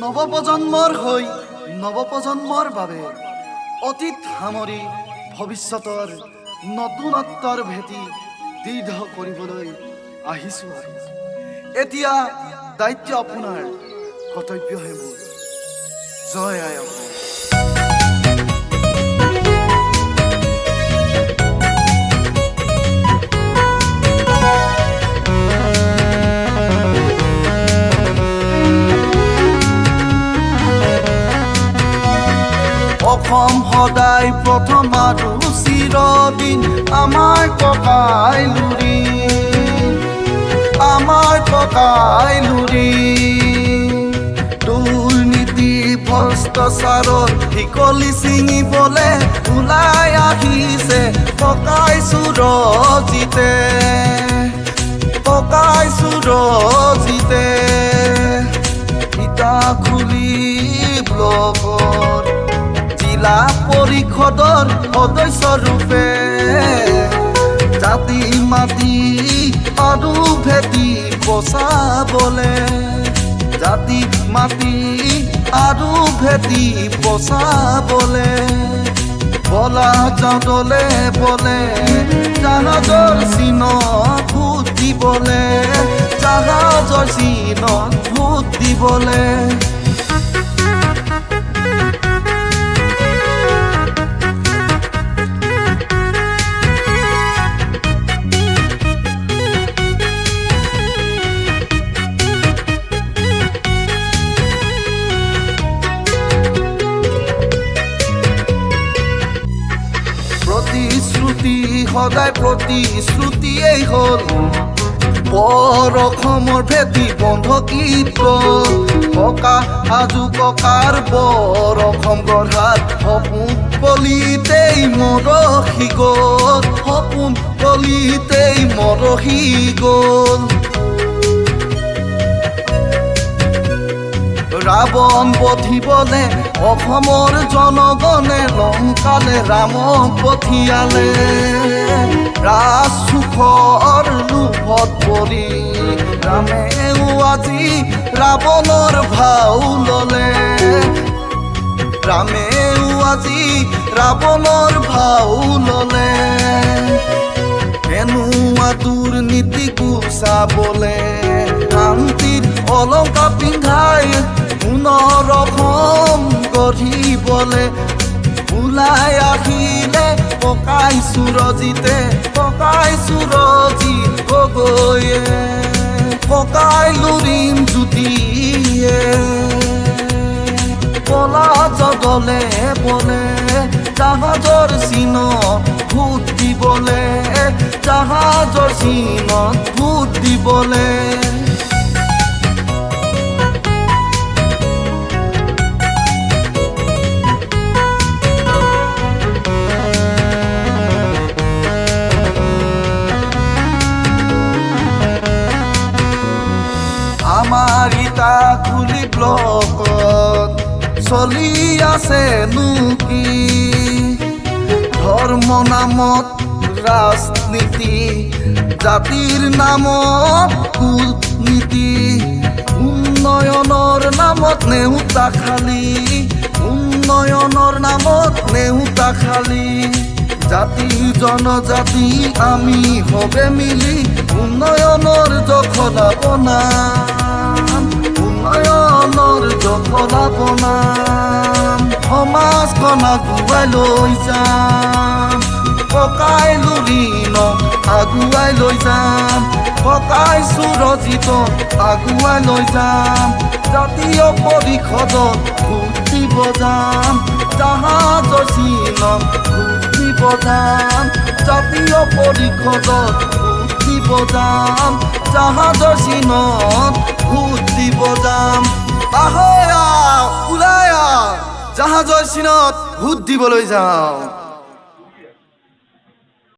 নৱপ্ৰজন্মৰ হৈ নৱপ্ৰজন্মৰ বাবে অতীত সামৰি ভৱিষ্যতৰ নতুনত্বৰ ভেটি দৃঢ় কৰিবলৈ আহিছোঁ। এতিয়া দায়িত্ব আপোনাৰ, কৰ্তব্যহে মোৰ। জয় আই অসম। অসম সদায় প্ৰথম আৰু চিৰদিন আমাৰ ককাই লুৰি, আমাৰ ককাই লুৰি। দুৰ্নীতি ভ্ৰষ্টাচাৰত শিকলি ছিঙিবলে ওলাই আহিছে ককাই সুৰজিতে, ককাই সুৰজিতে। ইটা খুলি ব্লকত জিলা পৰিষদৰ সদস্য ৰূপে জাতি মাটি আৰু ভেটি বচাবলে, জাতি মাটি আৰু ভেটি বচাবলে বলা যাদলে বলে জাহাজৰ চিনত ভোট দিবলে, জাহাজৰ চিনত ভোট দিবলে। প্ৰতিশ্ৰুতি সদায় প্ৰতিশ্ৰুতিয়েই হ'ল, বৰ অসমৰ ভেটি বন্ধকীত গ'ল। ককা আজু ককাৰ বৰ অসম গঢ়াত সপোন কলিতেই মৰহি গ'ল, সপোন কলিতেই মৰহি গ'ল। ৰাৱণ বধিবলে অসমৰ জনগণে লংকালে ৰামক পঠিয়ালে। ৰাজসুখৰ লোভত পৰি ৰামেও আজি ৰাৱণৰ ভাও ললে, ৰামেও আজি ৰাৱণৰ ভাও ললে। কেনুৱা দুৰ্নীতি গুচাবলে শান্তিত অলংকাৰ পিন্ধাই পুনৰ অসম গঢ়িবলে ওলাই আহিলে ককাই সুৰজিতে, ককাই সুৰজিত গগৈয়ে, ককাই লুৰিণ জ্যোতিয়ে। বলা জগলে বলে জাহাজৰ চিনত ভোট দিবলে, জাহাজৰ চিনত ভোট দিবলে। আমাৰ ইটা খুলি ব্লকত চলি আছে নুকি ধৰ্ম নামত ৰাজনীতি, জাতিৰ নামত কূটনীতি, উন্নয়নৰ নামত নেওতা খালি, উন্নয়নৰ নামত নেওতা খালি। জাতি জনজাতি আমি সবে মিলি উন্নয়নৰ জখলা বনাম, উন্নয়নৰ জখলা বনাম। সমাজখন আগুৱাই লৈ যাম, ককাই লুৰিণক আগুৱাই লৈ যাম, ককাই সুৰজিতক আগুৱাই লৈ যাম। জাতীয় পৰিষদত ভোট দিব যাম, জাহাজৰ চিনত ভোট দিব যাম। জাতীয় পৰিষদত ভোট দিব যাম, জাহাজৰ চিনত ভোট দিব যাম। আহয়া ওলায়া জাহাজৰ চিনত ভোট দিবলৈ যাওঁ।